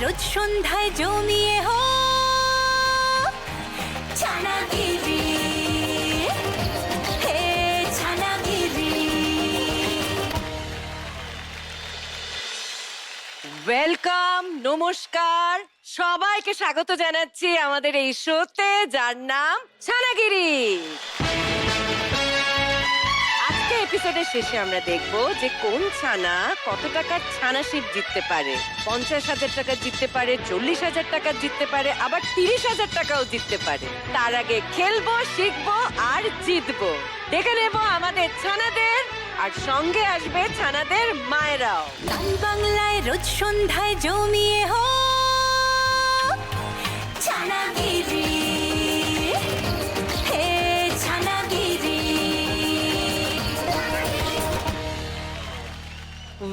রোজ সন্ধ্যায় জমিয়ে হো ছানাগিরি, হে ছানাগিরি। ওয়েলকাম, নমস্কার, সবাইকে স্বাগত জানাচ্ছি আমাদের এই শোতে, যার নাম ছানাগিরি। আজকে এপিসোডের শেষে আমরা দেখব যে কোন ছানা কত টাকার ছানাশিপ জিততে পারে। 50,000 টাকা জিততে পারে, 40,000 টাকা জিততে পারে, আবার 30,000 টাকাও জিততে পারে। তার আগে খেলবো, শিখবো আর জিতবো। দেখে নেব আমাদের ছানাদের, আর সঙ্গে আসবে ছানাদের মায়েরাও। গান বাংলায় রোজ সন্ধ্যায় জমিয়ে হো ছানাগিরি, হে ছানাগিরি।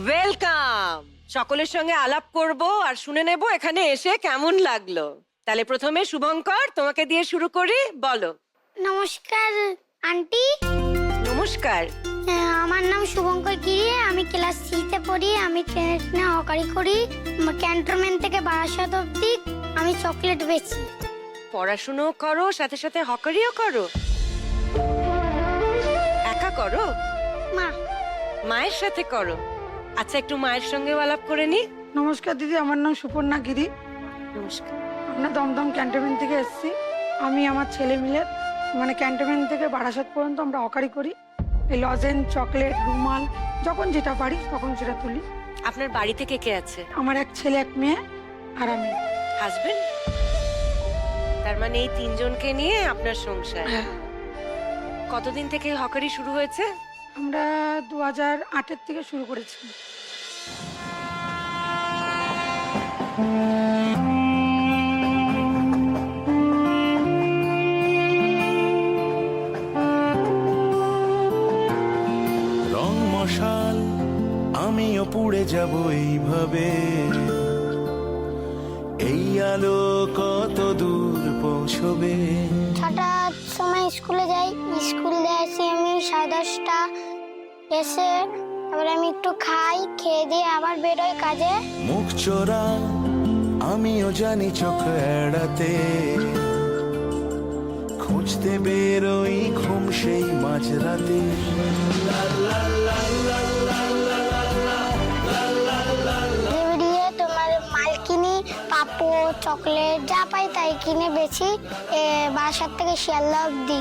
ওয়েলকাম। সকলের সঙ্গে আলাপ করব আর শুনে নেব এখানে এসে কেমন লাগলো। তাহলে প্রথমে শুভঙ্কর, তোমাকে দিয়ে শুরু করি, বলো। নমস্কার আন্টি। নমস্কার। আমার নাম শুভঙ্কর গিরি, আমি ক্লাস 3-তে পড়ি। আমি ট্রেনে হকারি করি। ক্যান্টনমেন্ট থেকে বারাসাত অবধি আমি চকলেট বেচি। পড়াশুনো করো, সাথে সাথে হকারিও করো? একা করো? মা। মায়ের সাথে করো? আচ্ছা, একটু মায়ের সঙ্গে আলাপ করে নি। নমস্কার দিদি, আমার নাম সুপর্ণা গিরি। নমস্কার। আমরা দমদম ক্যান্টনমেন্ট থেকে এসেছি। আমি আমার ছেলে মিলে ক্যান্টনমেন্ট থেকে বারাসাত পর্যন্ত আমরা হকারি করি। এই লজেন, চকলেট, রুমাল, যখন যেটা পারি তখন সেটা তুলি। আপনার বাড়িতে কে কে আছে? আমার এক ছেলে, এক মেয়ে আর আমি। হাজবেন্ড? তার মানে এই তিনজনকে নিয়ে আপনার সংসার। হ্যাঁ। কতদিন থেকে হকারি শুরু হয়েছে? আমরা 2008-এর থেকে শুরু করেছি। রং মশাল আমিও পুড়ে যাব এইভাবে, এই আলো কত দূর পৌঁছবে। 6টার সময় স্কুলে যাই। স্কুল দিয়ে আসি আমি 10:30টা। এসে তারপরে আমি একটু খাই, খেয়ে দিয়ে আবার বেরোই কাজে। মুখ চোরা আমিও জানি চোখ এড়াতে, খুঁজতে বেরোই ঘুম সেই মাঝরাতে। বেরিয়ে তোমার মাল কিনি, পাপড়, চকলেট যা পাই তাই কিনে বেচি বাসার থেকে শিয়ালদা অব্দি।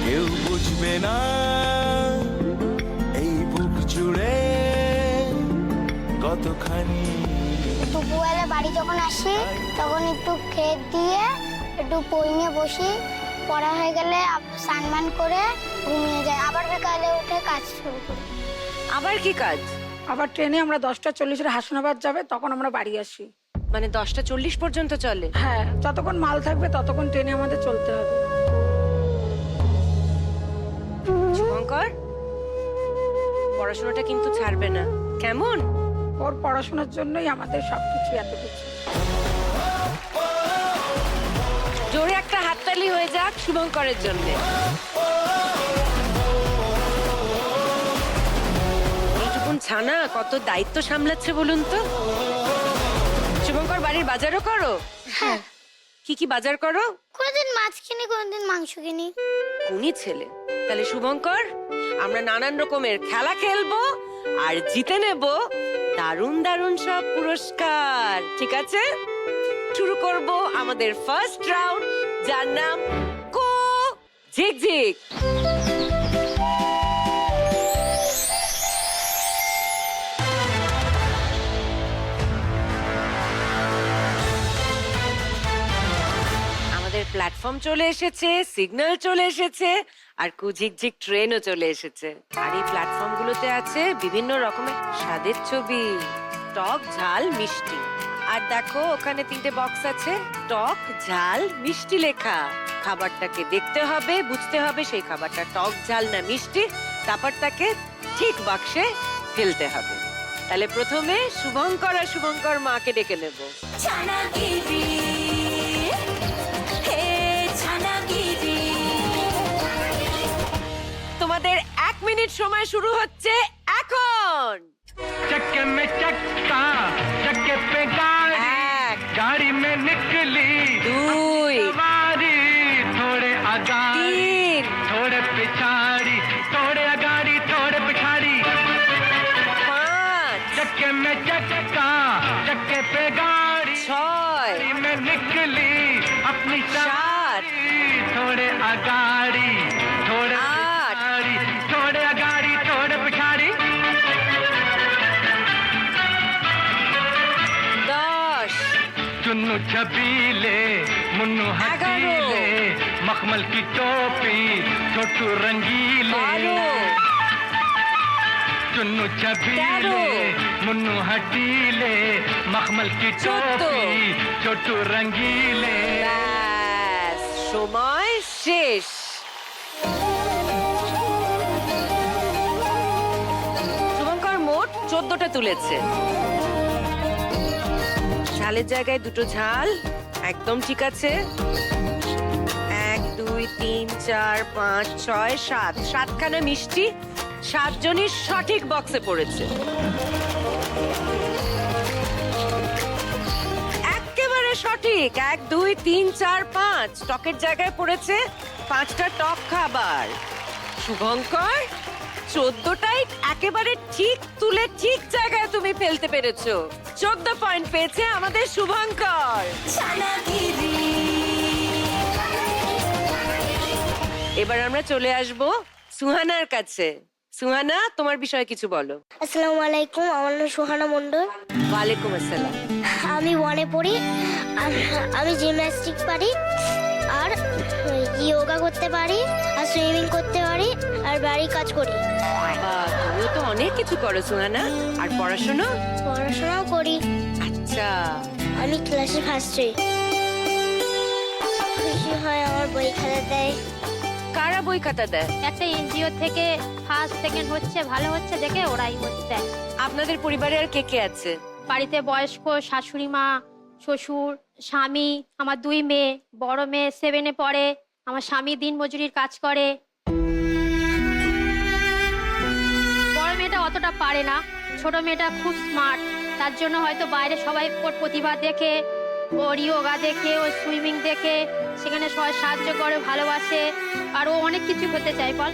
কেউ বুঝবে না এই বুক জুড়ে কতখানি। দুপুরবেলা বাড়ি যখন আসি তখন একটু খেয়ে দিয়ে একটু বই নিয়ে বসি। পড়া হয়ে গেলে স্নান করে ঘুমিয়ে যাই। আবার বিকালে উঠে কাজ শুরু করি। আবার কি কাজ? আবার ট্রেনে আমরা 10:40-এর হাসনাবাদ যাবে, তখন আমরা বাড়ি আসি। মানে 10:40 পর্যন্ত চলে? হ্যাঁ, যতক্ষণ মাল থাকবে ততক্ষণ ট্রেনে আমাদের চলতে হবে। শুভঙ্কর, পড়াশোনাটা কিন্তু ছাড়বে না, কেমন? ওর পড়াশোনার জন্যই আমাদের সবকিছু, এত কিছু। জোরে একটা হাততালি হয়ে যাক শুভঙ্করের জন্য। এইটুকুন ছানা কত দায়িত্ব সামলাচ্ছে বলুন তো। শুভঙ্কর, বাড়ির বাজারও করো? হ্যাঁ। কি কি বাজার করো? কোনোদিন মাছ কিনি, কোনোদিন মাংস কিনি। কোনি ছেলে। তাহলে শুভঙ্কর, আমরা নানান রকমের খেলা খেলবো আর জিতে নেব দারুণ দারুণ সব পুরস্কার। ঠিক আছে, শুরু করব আমাদের ফার্স্ট রাউন্ড, যার নাম কো ঝিকঝিক। আমাদের প্ল্যাটফর্ম চলে এসেছে, সিগন্যাল চলে এসেছে, আর কুঝিকঝিক ট্রেনও চলে এসেছে। আর এই প্ল্যাটফর্ম গুলোতে আছে বিভিন্ন রকমের স্বাদের ছবি, টক, ঝাল, মিষ্টি। আর দেখো ওখানে 3টে বক্স আছে, টক, ঝাল, মিষ্টি লেখা। খাবারটাকে দেখতে হবে, বুঝতে হবে সেই খাবারটা টক, ঝাল না মিষ্টি, তারপর তাকে ঠিক বাক্সে ফেলতে হবে। তাহলে প্রথমে শুভঙ্কর আর শুভঙ্কর মাকে ডেকে নেব। ছানাগিরি, হে ছানাগিরি। তোমাদের 1 মিনিট সময় শুরু হচ্ছে এখন। चक्के में पे गाड़ी এক गाड़ी में निकली দুই सवारी थोड़े आगाड़ी তিন थोड़े पिछाड़ी थोड़े आगाड़ी थोड़े पिछाड़ी পাঁচ चक्के में चक्का चक्के पे गाड़ी ছয় गाड़ी में निकली अपनी सात सवारी थोड़े आगाड़ी थोड़े आठ पिछाड़ी थोड़े आगाड़ी थोड़े पिछाड़ी 10 चुन्नू छबीले मुन्नू हसीले मखमल की टोपी छोटू रंगीले 12 चुन्नू छबीले मुन्नू हसीले मखमल की टोपी छोटू रंगीले ব্যাস সময় শেষ শুভঙ্কর মোট 14টা তুলেছে ঝালের জায়গায় দুটো ঝাল একদম ঠিক আছে 1 2 3 4 5 6 7 7খানা মিষ্টি 7 জনই সঠিক বক্সে পড়েছে একেবারে সঠিক 1 2 3 4 5 টকের জায়গায় পড়েছে 5টা টক খাবার শুভঙ্কর 14টাই একেবারে ঠিক তুলে ঠিক জায়গায় তুমি ফেলতে পেরেছো 14 পয়েন্ট পেয়েছে আমাদের শুভঙ্কর এবার আমরা চলে আসব সুহানার কাছে সুহানা তোমার বিষয়ে কিছু বলো আসসালামু আলাইকুম, আমার নাম সুহানা মণ্ডল। ওয়ালাইকুম আসসালাম আমি ওয়ানে পড়ি। আমি জিমন্যাস্টিক পারি, আর যোগা করতে পারি, আর সুইমিং করতে পারি, আর বাড়ির কাজ করি। বাহ, তুমিও তো অনেক কিছু করো সুহানা আর পড়াশোনা পড়াশোনাও করি। আচ্ছা আমি ক্লাসে ফার্স্ট হই। খুশি হয় আমার বই খাতা দেয়। কারা বই খাতা দেয় একটা এনজিও থেকে ফার্স্ট সেকেন্ড হচ্ছে ভালো হচ্ছে দেখে ওরাই হচ্ছে আপনাদের পরিবারে আর কে কে আছে বাড়িতে বয়স্ক শাশুড়ি মা শ্বশুর স্বামী আমার 2 মেয়ে বড় মেয়ে 7-এ পড়ে আমার স্বামী দিনমজুরির কাজ করে বড় মেয়েটা অতটা পারে না ছোট মেয়েটা খুব স্মার্ট তার জন্য হয়তো বাইরে সবাই ওর প্রতিভা দেখে ওর যোগা দেখে ও সুইমিং দেখে সেখানে সবাই সাহায্য করে ভালোবাসে আর ও অনেক কিছু হতে চায় বল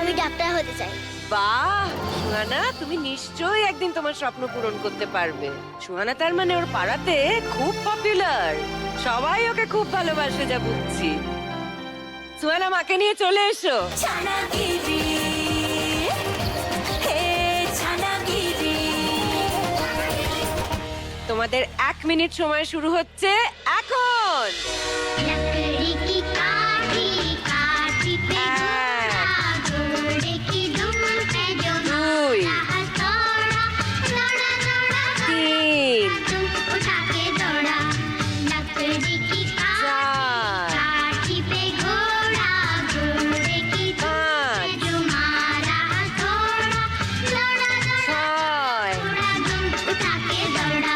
আমি ডাক্তার হতে চাই। বাহ সুহানা তুমি নিশ্চয়ই একদিন তোমার স্বপ্ন পূরণ করতে পারবে সুহানা তার মানে ওর পাড়াতে খুব পপুলার সবাই ওকে খুব ভালোবাসে যা বুঝছি সুহানা মাকে নিয়ে চলে এসো তোমাদের 1 মিনিট সময় শুরু হচ্ছে এখন लकड़ी की काठी काठी पे এক, घोड़े की दुम पे जो দুই दौड़ा दौड़ा दौड़ा তিন तुम उठा के दौड़ा लकड़ी की চার काठी पे घोड़ा घोड़े की পাঁচ जो मारा थोड़ा दौड़ा दौड़ा ছয় दौड़ा तुम उठा के दौड़ा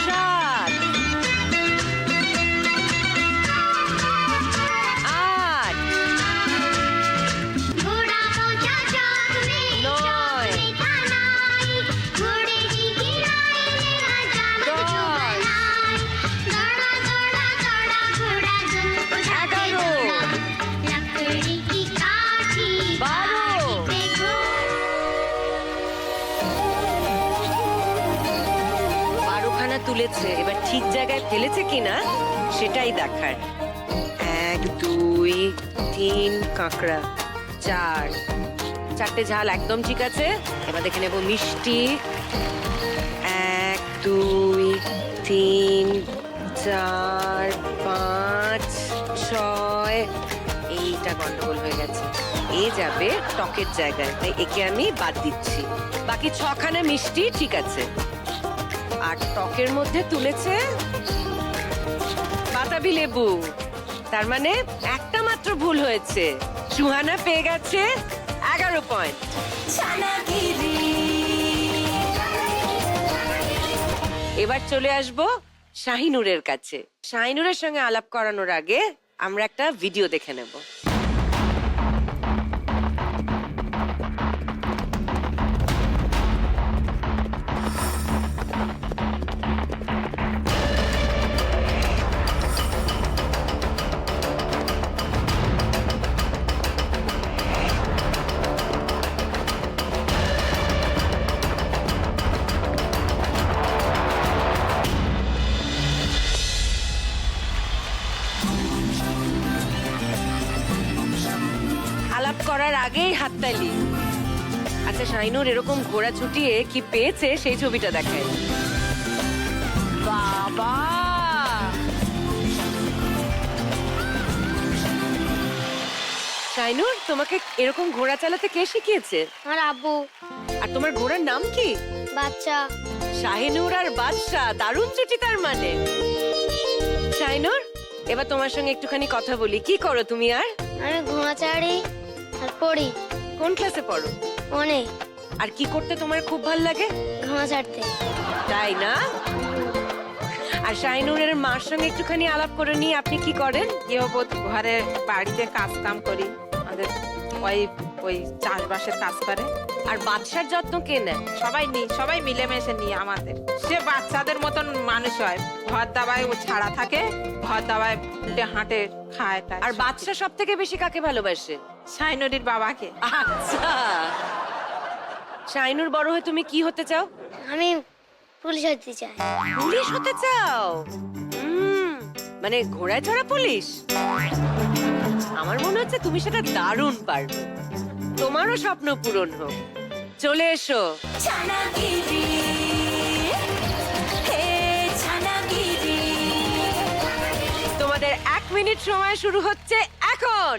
7 8 घोड़ा पहुंचा चौक में नौ थानाई घोड़े की गिराई ने हजामत जो बनाई दौड़ा दौड़ा दौड़ा घोड़ा तुम उठा के 11 दौड़ा लकड़ी की काठी 12 पे বারোখানা তুলেছে এবার ঠিক জায়গায় ফেলেছে কিনা সেটাই দেখার 1 2 3 কাঁকড়া 4 ঝাল একদম ঠিক আছে এবার দেখে নেব মিষ্টি 1 2 3 4 5 6 এইটা গন্ডগোল হয়ে গেছে এই যাবে টকের জায়গায় তাই একে আমি বাদ দিচ্ছি বাকি 6খানা মিষ্টি ঠিক আছে আর টকের মধ্যে তুলেছে বাতাবি লেবু তার মানে একটা মাত্র ভুল হয়েছে সুহানা পেয়ে গেছে 11 পয়েন্ট এবার চলে আসবো শাহিনুরের কাছে শাহিনুরের সঙ্গে আলাপ করানোর আগে আমরা একটা ভিডিও দেখে নেব হাততালি। আচ্ছা শাহিনুর, এরকম ঘোড়া ছুটিয়ে কি পেয়েছে সেই ছবিটা দেখায়। বাবা, শাহিনুর, তোমাকে এরকম ঘোড়া চালাতে কে শিখিয়েছে? আমার আব্বু। আর তোমার ঘোড়ার নাম কি? বাচ্চা। শাহিনুর আর বাদশা, দারুণ জুটি তার মানে। শাহিনুর, এবার তোমার সঙ্গে একটুখানি কথা বলি। কি করো তুমি? আর আমি ঘুমাচাড়ি আর পড়ি। কোন ক্লাসে পড়ো? অনেক। আর কি করতে তোমার খুব ভাল লাগে? ঘুমা ছাড়তে। তাই না? আর শাহিনুরের মার সঙ্গে একটুখানি আলাপ করে নি। আপনি কি করেন? গৃহবধূ, ঘরের বাড়িতে কাজ কাম করি। আমাদের ওই চাষবাসের কাজ করে। আর বাচ্চার যত্ন কে নেয়? সবাই মিলেমিশে নিয়ে আমাদের। সে বাচ্চাদের মতন মানুষ হয়। ঘর দাবায় ও ছাড়া থাকে, ঘর দাবায় হাঁটে খায়। আর বাচ্চা সব থেকে বেশি কাকে ভালোবাসে? শাহিনুরির বাবাকে। আচ্ছা শাহিনুর, বড় হয়ে তুমি কি হতে চাও? আমি পুলিশ হতে চাই। পুলিশ হতে চাও? মানে ঘোড়ায় চড়া পুলিশ? আমার মনে হচ্ছে তুমি সেটা দারুণ পারবে। তোমারও স্বপ্ন পূরণ হোক। চলে এসো। ছানাগিরি হে ছানাগিরি। তোমাদের 1 মিনিট সময় শুরু হচ্ছে এখন।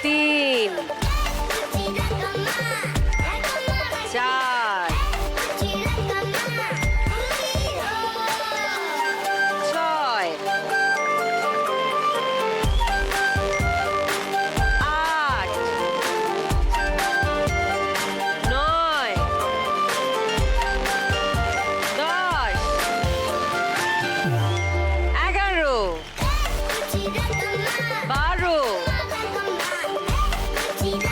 3 4 6 8 9 10 11 12 13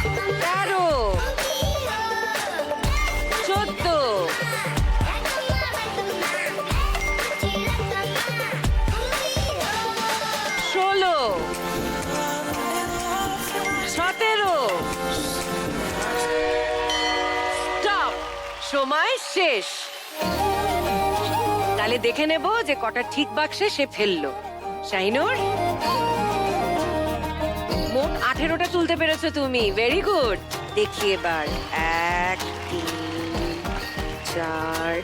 14 16 17 স্টপ। সময় শেষ। তাহলে দেখে নেব যে কটা ঠিক বাক্সে সে ফেললো। শাহিনুর, মোট 18টা তুলতে পেরেছো তুমি। Very good. দেখি এবার 1 3 4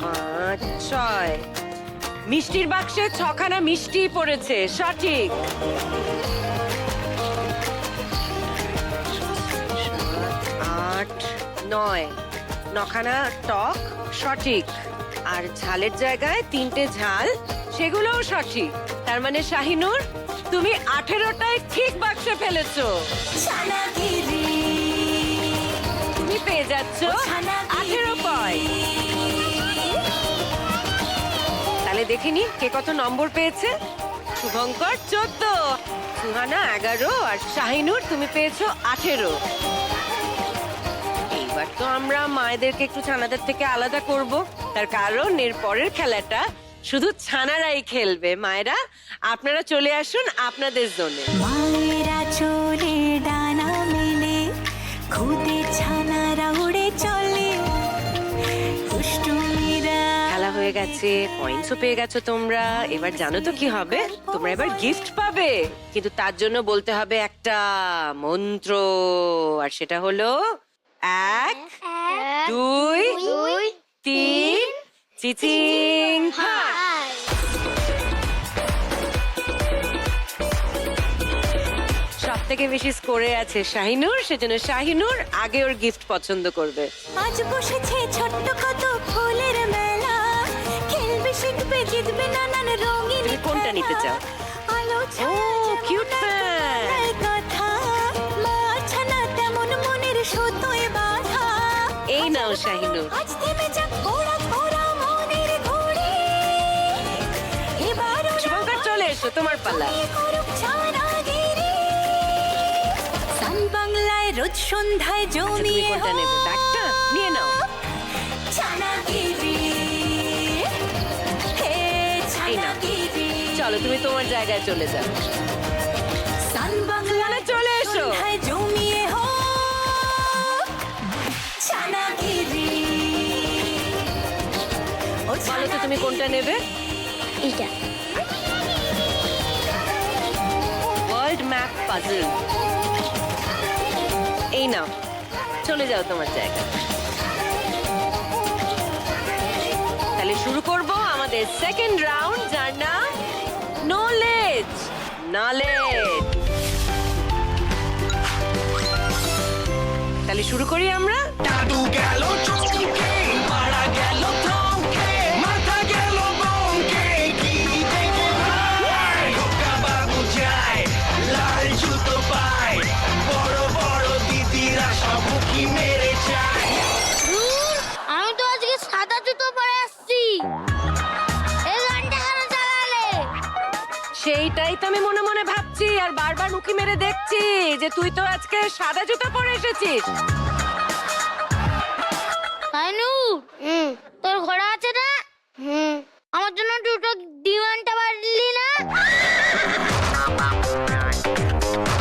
5 6। মিষ্টির বাক্সে 6খানা মিষ্টি পড়েছে। সঠিক। 8 9 9খানা টক। সঠিক। আর ঝালের জায়গায় 3টে ঝাল, সেগুলোও সঠিক। তার মানে শাহিনুর, তুমি 18টাই ঠিক বাক্সে ফেলেছো। ছানাগিরি তুমি পেয়ে যাচ্ছ 18 পয়েন্ট। তাহলে দেখিনি কে কত নম্বর পেয়েছে। শুভঙ্কর 14, সুহানা 11 আর শাহিনুর তুমি পেয়েছো 18। এইবার তো আমরা মায়েদেরকে একটু ছানাদের থেকে আলাদা করব। তার কারণ এর পরের খেলাটা শুধু ছানারাই খেলবে। মায়েরা, আপনারা চলে আসুন আপনাদের জোনে। মায়েরা চলে ডানা মেলে, খুদে ছানারা উড়ে চলে। দুষ্টুমিরা খেলা হয়ে গেছে, পয়েন্টসও পেয়ে গেছো তোমরা। এবার জানো তো কি হবে? তোমরা এবার গিফট পাবে, কিন্তু তার জন্য বলতে হবে একটা মন্ত্র। আর সেটা হলো 1 2 3 চিচিং ফাট। সব থেকে বেশি স্কোরে আছে শাহিনুর, সেজন্য শাহিনুর আগে ওর গিফট পছন্দ করবে। আজ বসেছে ছোট্ট কত ফুলের মেলা, খেলবে শিখবে জিতবে নানান রঙিন। তুমি কোনটা নিতে চাও? আলো ও কিউট ফ্যান। কথা মা ছানা তেমন মনের সুতোয় বাঁধা। এই নাও শাহিনুর। আজ থেমে যাক ঘোড়া ঘোড়া মনের ঘুড়ি। এবার শুভঙ্কর চলে এসো, তোমার পালা। করুক ছানাগিরি। সান বাংলায় রোজ সন্ধ্যায় আচ্ছা, তুমি জমিয়ে কোনটা নেবে? ব্যাগটা নিয়ে নাও। ছানাগিরি হে এই নাও। ছানাগিরি। চলো তুমি তোমার জায়গায় চলে যাও। সান বাংলায় চলে এসো। সন্ধ্যায় জমিয়ে হোক ছানাগিরি। ও বলো তো তুমি কোনটা নেবে? এটা ম্যাপ পাজল। এই নাও, চলে যাও তোমার জায়গা। তাহলে শুরু করব আমাদের সেকেন্ড রাউন্ড, যার নাম নলেজ নলেজ। তাহলে শুরু করি আমরা। দাদু গেল চমকে, মারা গেল থমকে, মাথা গেল বমকে, কি দেখে ভাই খোকা বাবু যায়, লাল জুতো পায়, বড় বড় দিদিরা সব কি মেরে যায়। আমি তো আজকে সাদা জুতো পরে আসছি, এই গানটা কেন চালালে? সেইটাই তো আমি মনে মনে ভাবছি, আর বারবার উকি মেরে দেখছি যে তুই তো আজকে সাদা জুতো পরে এসেছিস। তাইনু তোর ঘোড়া আছে না? আমার জন্য দুটো ডিমান্ডটা বাড়লি না?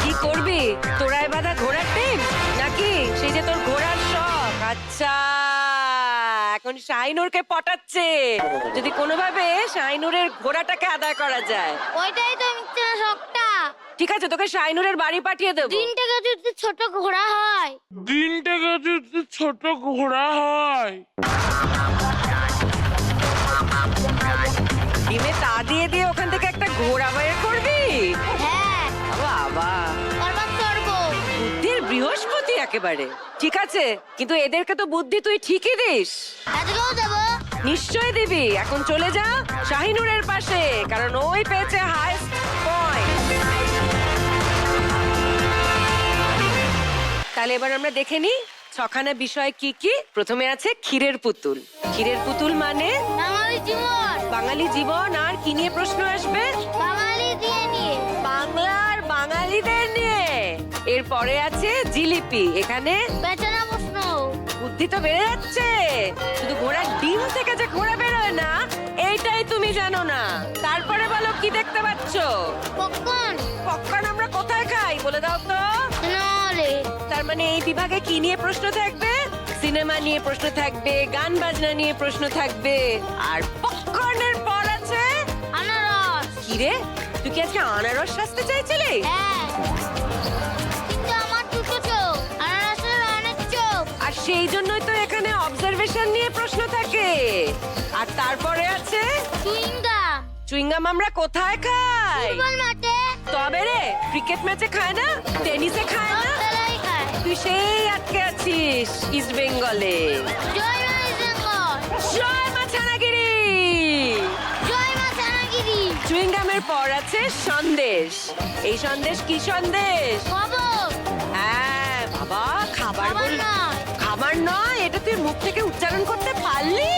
কি করবি, তোরায় বাঁধা ঘোড়ার টিম নাকি? সেই যে তোর ঘোড়ার শখ। আচ্ছা, এখন শাহিনুরকে পটাচ্ছে যদি কোনোভাবে শাহিনুরের ঘোড়াটাকে আদায় করা যায়। ওইটাই তো মিথ্যে না শখটা। ঠিক আছে, তোকে শাহিনুরের বাড়ি পাঠিয়ে দেবো। দিনটাকে যদি ছোট ঘোড়া হয়, ডিমে তা দিয়ে দিয়ে ওখান থেকে একটা ঘোড়া বের করবি? হ্যাঁ বাবা, করবার করবো। বুদ্ধির বৃহস্পতি একেবারে। ঠিক আছে, কিন্তু এদেরকে তো বুদ্ধি তুই ঠিকই দিস। আজকেও দেবো। নিশ্চয় দিবি। এখন চলে যা শাহিনুরের পাশে, কারণ ওই পেয়েছে হাইস্ট পয়েন্ট। তাহলে এবার আমরা দেখে নিই ছখানা বিষয় কি কি। প্রথমে আছে ক্ষীরের পুতুল। ক্ষীরের পুতুল মানে বাঙালি জীবন, বাঙালি জীবন। আর কি নিয়ে প্রশ্ন আসবে? বাঙালি দিয়ে নিয়ে। বাংলার বাঙালিদের নিয়ে। এরপরে আছে জিলিপি। এখানে বেচারা প্রশ্ন। বুদ্ধি তো বেড়ে যাচ্ছে। শুধু ঘোড়ার ডিম থেকে যে ঘোড়া বেরোয় না, এইটাই তুমি জানো না। তারপরে বলো কি দেখতে পাচ্ছ? পপকর্ন। পপকর্ন আমরা কোথায় খাই বলে দাও তো। নলে। তার মানে এই বিভাগে কি নিয়ে প্রশ্ন থাকবে? সিনেমা নিয়ে প্রশ্ন থাকবে, গান বাজনা নিয়ে প্রশ্ন থাকবে। আর পপকর্নের পর আছে আনারস। কি রে, তুই কি আজকে আনারস সাজতে চাইছিলি? হ্যাঁ, কিন্তু আমার দুটো চোখ, আনারসের অনেক চোখ। আর সেই জন্যই তো এখানে অবজারভেশন নিয়ে প্রশ্ন থাকে। আর তারপরে আছে চুইংগাম। চুইংগাম আমরা কোথায় খাই? ফুটবল মাঠে। তবে রে, ক্রিকেট ম্যাচে খায় না, টেনিসে খায় না। খেলাই খায়। তুই সেই আটকে আছিস ইস্ট বেঙ্গলে। জয় মা ইজঙ্গল। জয় মা ছানাগিরি। জয় মা চানাগিরি। চুইংগামের পর আছে সন্দেশ। এই সন্দেশ কি সন্দেশ? খবর। হ্যাঁ বাবা, খাবার খাবার বল। নয়। খাবার নয়, এটা তুই মুখ থেকে উচ্চারণ করতে পারলি?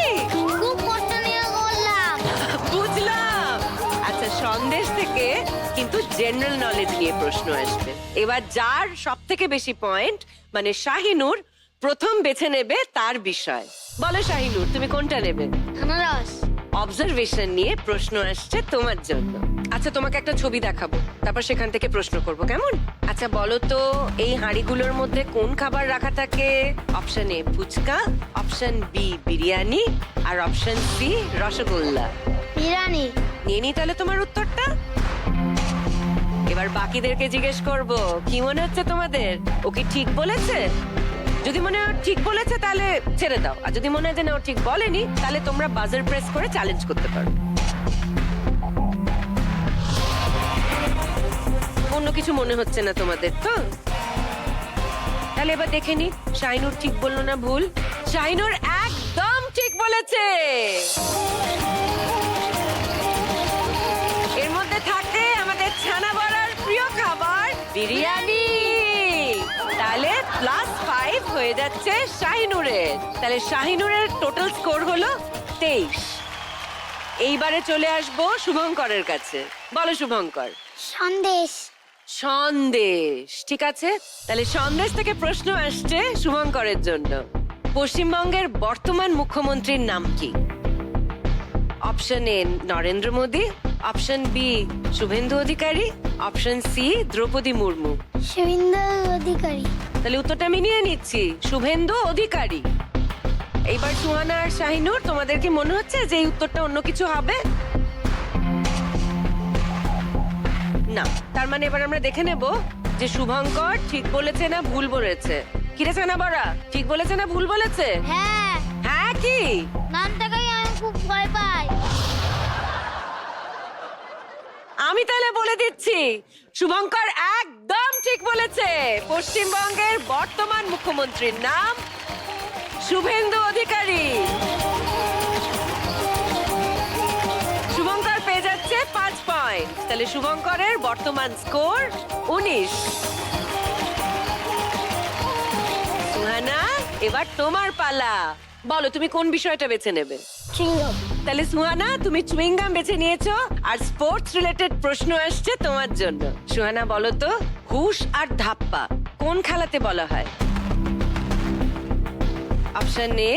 খুব কষ্ট নিয়ে করলাম। বুঝলাম। আচ্ছা, সন্দেশ থেকে কিন্তু জেনারেল নলেজ নিয়ে প্রশ্ন আসবে। এবার যার সব থেকে বেশি পয়েন্ট, মানে শাহিনুর, প্রথম বেছে নেবে তার বিষয়। বলো শাহিনুর, তুমি কোনটা নেবে? আনারস। অবজারভেশন নিয়ে প্রশ্ন আসছে তোমার জন্য। আচ্ছা, তোমাকে একটা ছবি দেখাবো, তারপর সেখান থেকে প্রশ্ন করব, কেমন? আচ্ছা বলো তো, এই হাঁড়িগুলোর মধ্যে কোন খাবার রাখা থাকে? Option A phuchka, option B biryani, আর অপশন সি রসগোল্লা। বিরিয়ানি। নিয়ে নি তাহলে তোমার উত্তরটা। এবার বাকিদেরকে জিজ্ঞেস করব, কি মনে হচ্ছে তোমাদের? ও কি ঠিক বলেছে? যদি মনে হয় ঠিক বলেছে তাহলে ছেড়ে দাও, আর যদি মনে হয় যে না ও ঠিক বলেনি, তাহলে তোমরা বাজার প্রেস করে চ্যালেঞ্জ করতে পারো। অন্য কিছু মনে হচ্ছে না তোমাদের তো? তাহলে এবার দেখে নি শাহিনুর ঠিক বললো না ভুল। শাহিনুর একদম ঠিক বলেছে। এর মধ্যে থাকে আমাদের ছানা বড়ার প্রিয় খাবার বিরিয়ানি। তাহলে +5 হয়ে যাচ্ছে শাহিনুরের। তাহলে শাহিনুরের টোটাল স্কোর হলো 23। এইবারে চলে আসবো শুভঙ্করের কাছে। বলো শুভঙ্কর। সন্দেশ। সন্দেশ, ঠিক আছে। তাহলে সন্দেশ থেকে প্রশ্ন আসছে শুভঙ্করের জন্য। পশ্চিমবঙ্গের বর্তমান মুখ্যমন্ত্রীর নাম কি? Option A Narendra Modi, option B Suvendu Adhikari, option C Droupadi Murmu. Suvendu Adhikari. তাহলে উত্তরটা আমি নিয়ে নিচ্ছি, শুভেন্দু অধিকারী। এইবার সুহানা আর শাহিনুর, তোমাদের কি মনে হচ্ছে যে এই উত্তরটা অন্য কিছু হবে? না, তার মানে এবার আমরা দেখে নেব যে শুভঙ্কর ঠিক বলেছে না ভুল বলেছে। কিরে ছানা বড়া, ঠিক বলেছে না ভুল বলেছে? হ্যাঁ, হ্যাঁ কি? নামটাকেই আমি খুব ভয় পাই। আমি তাহলে বলে দিচ্ছি, শুভঙ্কর একদম ঠিক বলেছে। পশ্চিমবঙ্গের বর্তমান মুখ্যমন্ত্রীর নাম শুভেন্দু অধিকারী। শুভঙ্কর পেয়ে যাচ্ছে 5 পয়েন্ট। তাহলে শুভঙ্করের বর্তমান স্কোর 19। সুহানা, এবার তোমার পালা। বলো তুমি কোন বিষয়টা বেছে নেবে? চুইংগম। তাহলে সুহানা, তুমি চুইংগাম বেছে নিয়েছো আর স্পোর্টস রিলেটেড প্রশ্ন আসছে তোমার জন্য। সুহানা বলো তো, হুশ আর ধাপ্পা কোন খেলাতে বলা হয়? অপশন এ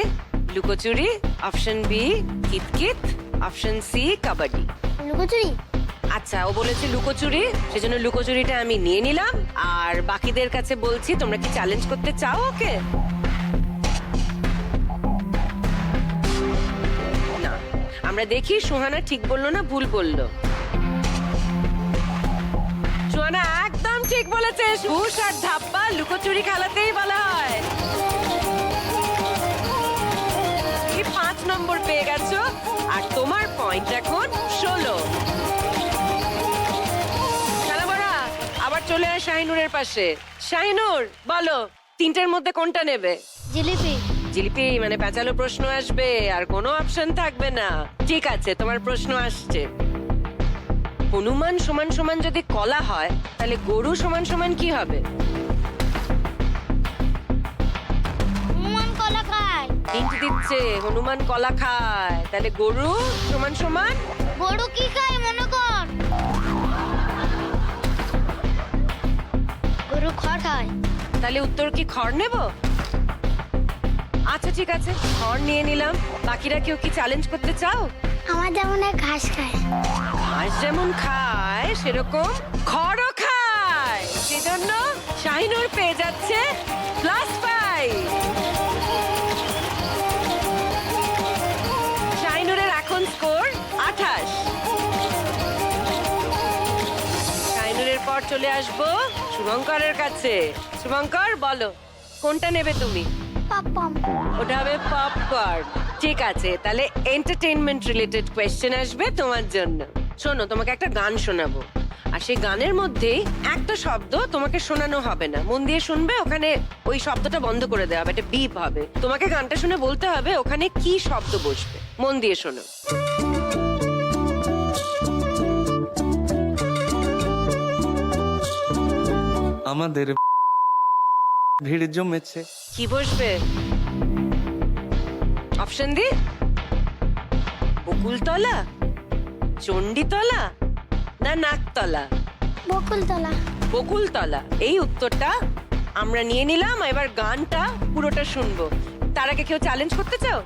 লুকোচুরি, অপশন বি কিতকিত, অপশন সি কাবাডি। লুকোচুরি। আচ্ছা, ও বলেছে লুকোচুরি, সেজন্য লুকোচুরিটা আমি নিয়ে নিলাম। আর বাকিদের কাছে বলছি, তোমরা কি চ্যালেঞ্জ করতে চাও ওকে? না, আমরা দেখি সুহানা ঠিক বললো না ভুল বললো। সুহানা একদম ঠিক বলেছে, হুশ আর ধাপ্পা লুকোচুরি খেলাতেই বলা হয়। 5 নম্বর পেয়ে গেছো আর তোমার পয়েন্ট এখন 16। আবার চলে আয় শাহিনুরের পাশে। শাহিনুর বলো, 3টের মধ্যে কোনটা নেবে? জিলিপি। জিলিপি মানে পেঁচালো প্রশ্ন আসবে আর কোনো অপশন থাকবে না। ঠিক আছে, তোমার প্রশ্ন আসছে। হনুমান সমান সমান যদি কলা হয়, তাহলে গরু সমান সমান কি হবে? হনুমান কলা খায়। হিন্ট দিচ্ছে, হনুমান কলা খায়, তাহলে গরু সমান সমান? গরু কি খায় মনে কর? গরু খড় খায়। তাহলে উত্তর কি খড় নেব? আচ্ছা ঠিক আছে, খড় নিয়ে নিলাম। বাকিরা কেউ কি চ্যালেঞ্জ করতে চাও? আমার যেমন ঘাস খায়। ঘাস যেমন খায় সেরকম খড়ও খায়, সেজন্য শাহিনুর পেয়ে যাচ্ছে +5। শাহিনুরের এখন স্কোর 28। শাহিনুরের পর চলে আসবো শুভঙ্করের কাছে। শুভঙ্কর বলো, কোনটা নেবে তুমি? পপকর্ন। ওটা হবে পপকর্ন। ঠিক আছে, তাহলে এন্টারটেইনমেন্ট রিলেটেড কোয়েশ্চেন আসবে তোমার জন্য। শোনো, তোমাকে একটা গান শোনাবো, আর সেই গানের মধ্যে একটা শব্দ তোমাকে শোনানো হবে না, মন দিয়ে শুনবে। ওখানে ওই শব্দটা বন্ধ করে দেওয়া হবে, একটা বিপ হবে। তোমাকে গানটা শুনে বলতে হবে ওখানে কি শব্দ বসবে। মন দিয়ে শোনো। আমাদের ভিড় জমেছে। কি বসবে? অপশন দি, বকুলতলা, চণ্ডীতলা না নাকতলা? বকুলতলা। বকুলতলা, এই উত্তরটা আমরা নিয়ে নিলাম। এবার গানটা পুরোটা শুনবো। তার আগে কেউ চ্যালেঞ্জ করতে চাও?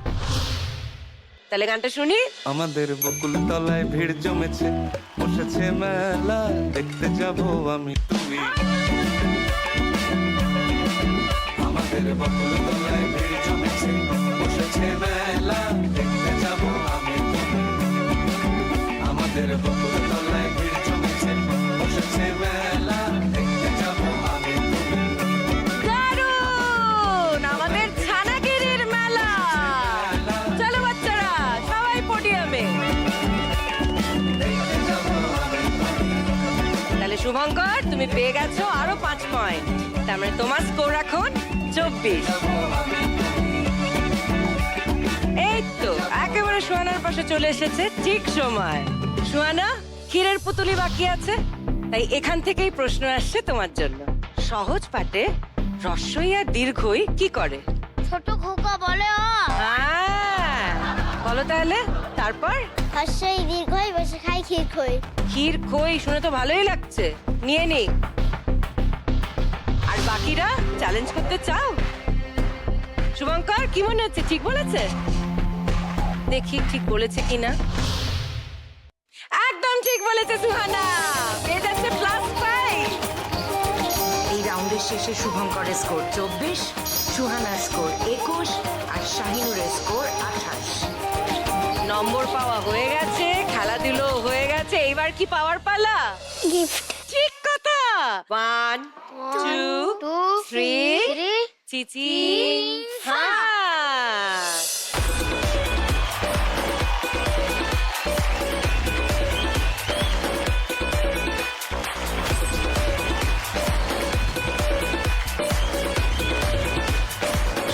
তাহলে গানটা শুনি। আমাদের বকুল তলায় ভিড় জমেছে, বসেছে মেলা, দেখতে যাব আমি তুমি। আমাদের বকুল তলায় ভিড় জমেছে, বসেছে মেলা, দেখতে যাব আমি তুমি। আমাদের বকুল তলায় ভিড় জমেছে, বসেছে মেলা, দেখতে যাব আমি তুমি। দারুণ! আমাদের ছানাগিরির মেলা। চলো বাচ্চারা, সবাই পোডিয়ামে। তাহলে শুভঙ্কর, তুমি পেয়ে গেছো আরো 5 পয়েন্ট। তার মানে তোমার স্কোর এখন 24। এই তো একেবারে সুহানার পাশে চলে এসেছে ঠিক সময়। সুহানা, ক্ষীরের পুতুলি বাকি আছে, তাই এখান থেকেই প্রশ্ন আসছে তোমার জন্য। সহজ পাঠে হ্রস্বই আর দীর্ঘই কি করে? ছোট খোকা বলে হ্যাঁ, বলো তাহলে। তারপর? হর্ষই দীর্ঘই বসে খাই ক্ষীর খই। ক্ষীর খই শুনে তো ভালোই লাগছে, নিয়ে নি। আর বাকিরা চ্যালেঞ্জ করতে চাও? শুভঙ্কর, কি মনে হচ্ছে, ঠিক বলেছে? দেখি ঠিক বলেছে কিনা। একদম ঠিক বলেছে সুহানা, পেয়ে যাচ্ছে +5। এই রাউন্ডের শেষে শুভঙ্করের স্কোর 24, সুহানার স্কোর 21 আর শাহিনুরের স্কোর 28। নম্বর পাওয়া হয়ে গেছে, খেলাধুলো হয়ে গেছে, এইবার কি পাওয়ার পালা? গিফট। 1 2 3 চিচি হাত।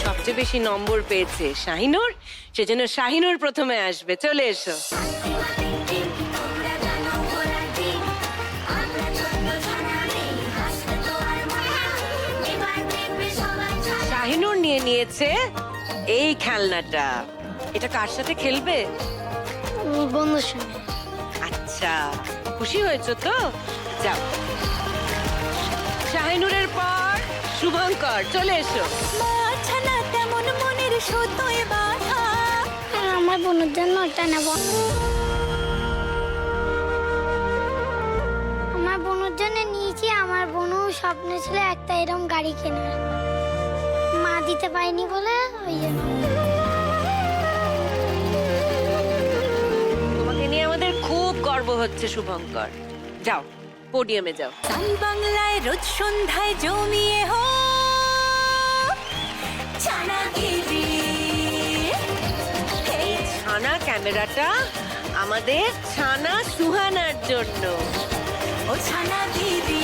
সবচেয়ে বেশি নম্বর পেয়েছে শাহিনুর, সেজন্য শাহিনুর প্রথমে আসবে। চলে এসো। শাহিনুর নিয়ে নিয়েছে এই খেলনাটা। এটা কার সাথে খেলবে? বন্ধুর সঙ্গে। আচ্ছা, খুশি হয়েছো তো? যাও। শাহিনুরের পর শুভঙ্কর, চলে এসো। মাছানা তেমন মনের সুতোয় বাঁধা। আমার বোনের জন্য ওটা নেব। আমার বোনের জন্য নিয়েছি। আমার বোনও স্বপ্ন ছিল একটা এরকম গাড়ি কেনার, মা দিতে পারেনি বলে ওই জন্য। তোমাকে নিয়ে আমাদের খুব গর্ব হচ্ছে শুভঙ্কর। যাও, পোডিয়ামে যাও। গান বাংলায় রোজ সন্ধ্যায় জমিয়ে হো ছানাগিরি। এই ছানা ক্যামেরাটা আমাদের ছানা সুহানার জন্য। ও ছানাগিরি